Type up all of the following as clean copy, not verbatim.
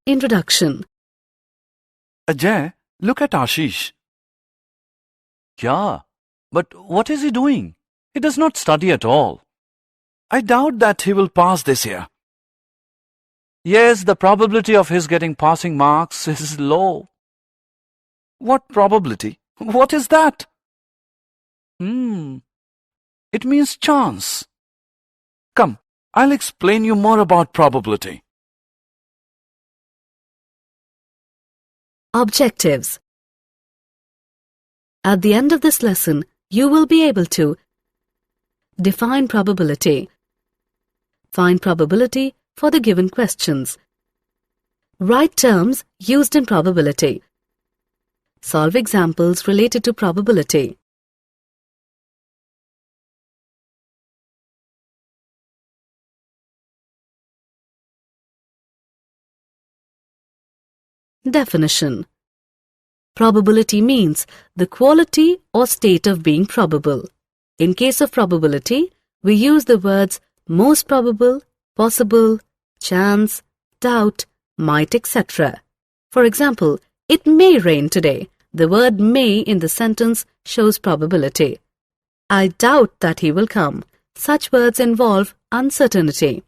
Introduction. Ajay, look at Ashish. Yeah, but what is he doing? He does not study at all. I doubt that he will pass this year. Yes, the probability of his getting passing marks is low. What probability? What is that? It means chance. Come, I'll explain you more about probability. Objectives. At the end of this lesson, you will be able to define probability, find probability for the given questions, write terms used in probability, solve examples related to probability. Definition. Probability means the quality or state of being probable. In case of probability, we use the words most probable, possible, chance, doubt, might, etc. For example, it may rain today. The word may in the sentence shows probability. I doubt that he will come. Such words involve uncertainty.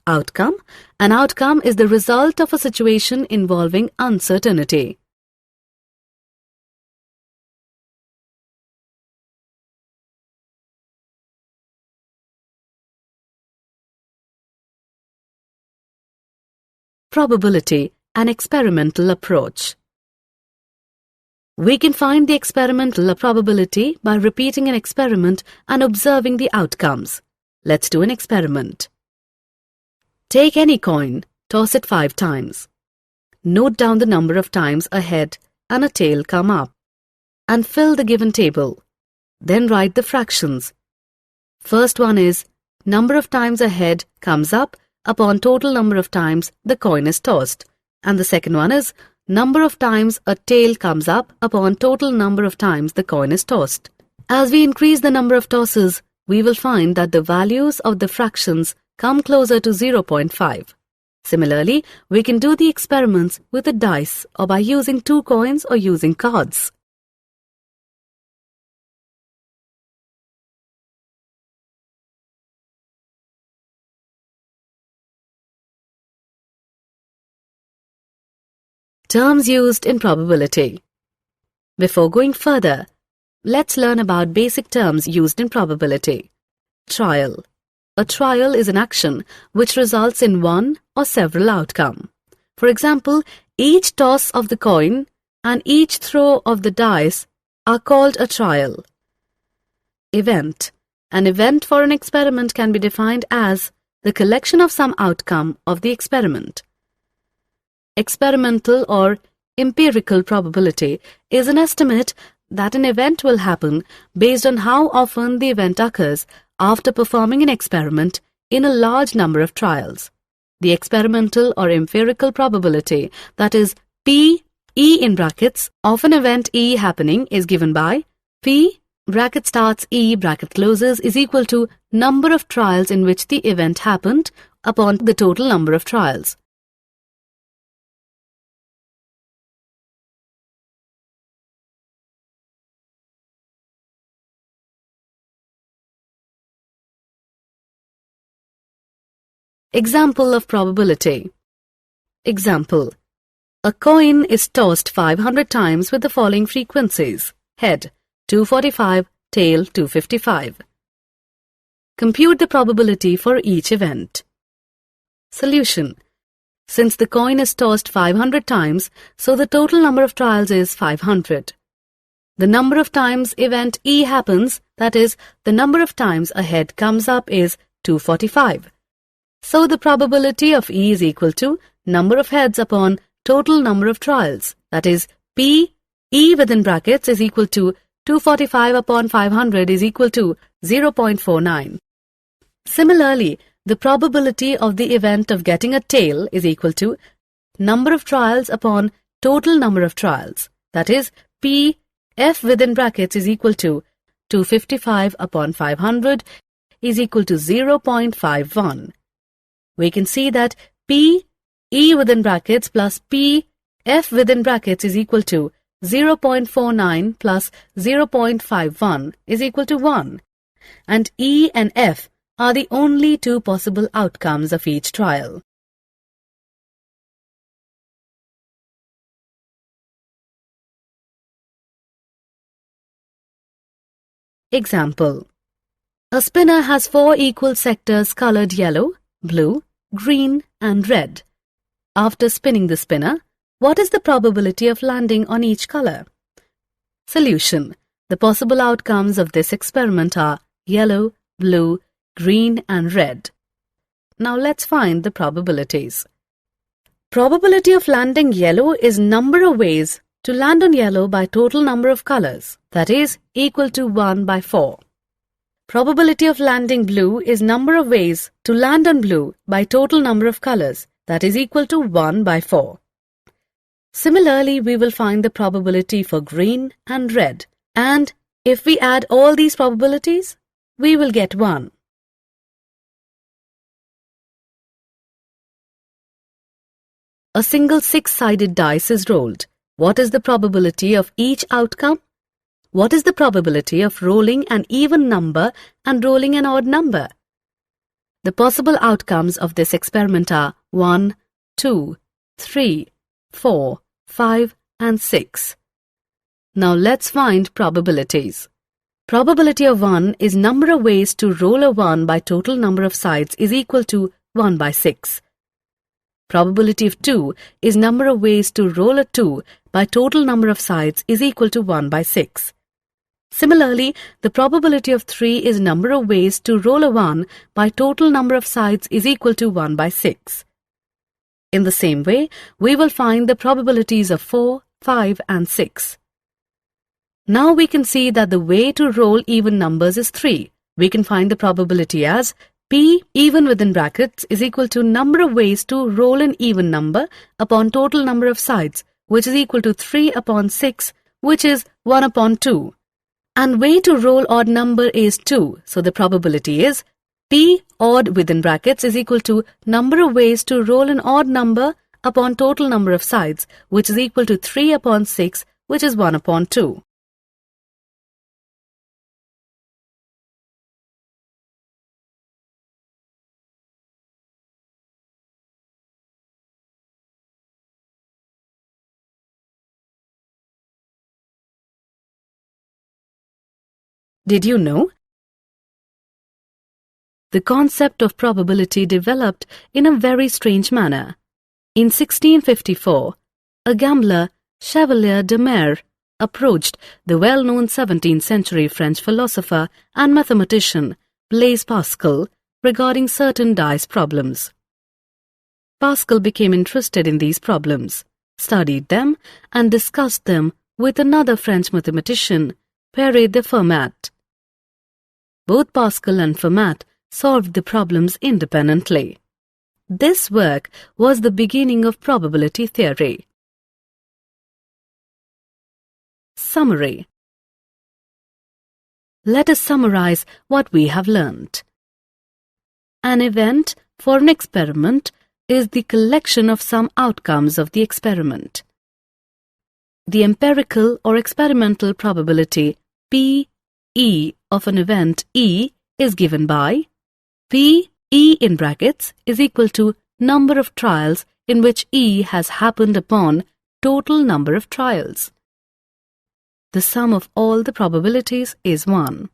Outcome. An outcome is the result of a situation involving uncertainty. Probability, an experimental approach. We can find the experimental probability by repeating an experiment and observing the outcomes. Let's do an experiment. Take any coin, toss it 5 times. Note down the number of times a head and a tail come up, and fill the given table. Then write the fractions. First one is number of times a head comes up upon total number of times the coin is tossed, and the second one is number of times a tail comes up upon total number of times the coin is tossed. As we increase the number of tosses, we will find that the values of the fractions come closer to 0.5. Similarly, we can do the experiments with a dice or by using 2 coins or using cards. Terms used in probability. Before going further, let's learn about basic terms used in probability. Trial. A trial is an action which results in one or several outcomes. For example, each toss of the coin and each throw of the dice are called a trial. Event. An event for an experiment can be defined as the collection of some outcome of the experiment. Experimental or empirical probability is an estimate that an event will happen based on how often the event occurs after performing an experiment in a large number of trials. The experimental or empirical probability, that is P, E in brackets, of an event E happening is given by P, bracket starts E, bracket closes, is equal to number of trials in which the event happened upon the total number of trials. Example of probability. Example. A coin is tossed 500 times with the following frequencies. Head 245, tail 255. Compute the probability for each event. Solution. Since the coin is tossed 500 times, so the total number of trials is 500. The number of times event E happens, that is, the number of times a head comes up is 245. So the probability of E is equal to number of heads upon total number of trials, that is, P, E within brackets is equal to 245 upon 500 is equal to 0.49. Similarly, the probability of the event of getting a tail is equal to number of trials upon total number of trials, that is, P, F within brackets is equal to 255 upon 500 is equal to 0.51. We can see that P, E within brackets plus P F within brackets is equal to 0.49 plus 0.51 is equal to 1. And E and F are the only two possible outcomes of each trial. Example. A spinner has 4 equal sectors colored yellow, blue, green and red. After spinning the spinner, what is the probability of landing on each color? Solution. The possible outcomes of this experiment are yellow, blue, green and red. Now let's find the probabilities. Probability of landing yellow is number of ways to land on yellow by total number of colors, that is equal to 1 by 4. Probability of landing blue is number of ways to land on blue by total number of colors, that is equal to 1 by 4. Similarly, we will find the probability for green and red, and if we add all these probabilities, we will get 1. A single 6-sided dice is rolled. What is the probability of each outcome? What is the probability of rolling an even number and rolling an odd number? The possible outcomes of this experiment are 1, 2, 3, 4, 5 and 6. Now let's find probabilities. Probability of 1 is number of ways to roll a 1 by total number of sides is equal to 1 by 6. Probability of 2 is number of ways to roll a 2 by total number of sides is equal to 1 by 6. Similarly, the probability of 3 is number of ways to roll a 1 by total number of sides is equal to 1 by 6. In the same way, we will find the probabilities of 4, 5 and 6. Now we can see that the way to roll even numbers is 3. We can find the probability as P even within brackets is equal to number of ways to roll an even number upon total number of sides, which is equal to 3 upon 6, which is 1 upon 2. And way to roll odd number is 2, so the probability is P odd within brackets is equal to number of ways to roll an odd number upon total number of sides, which is equal to 3 upon 6, which is 1 upon 2. Did you know? The concept of probability developed in a very strange manner. In 1654, a gambler, Chevalier de Mere, approached the well-known 17th century French philosopher and mathematician Blaise Pascal regarding certain dice problems. Pascal became interested in these problems, studied them, and discussed them with another French mathematician, Pere de Fermat. Both Pascal and Fermat solved the problems independently. This work was the beginning of probability theory. Summary. Let us summarize what we have learnt. An event for an experiment is the collection of some outcomes of the experiment. The empirical or experimental probability P(E) of an event E is given by P(E) in brackets is equal to number of trials in which E has happened upon total number of trials. The sum of all the probabilities is 1.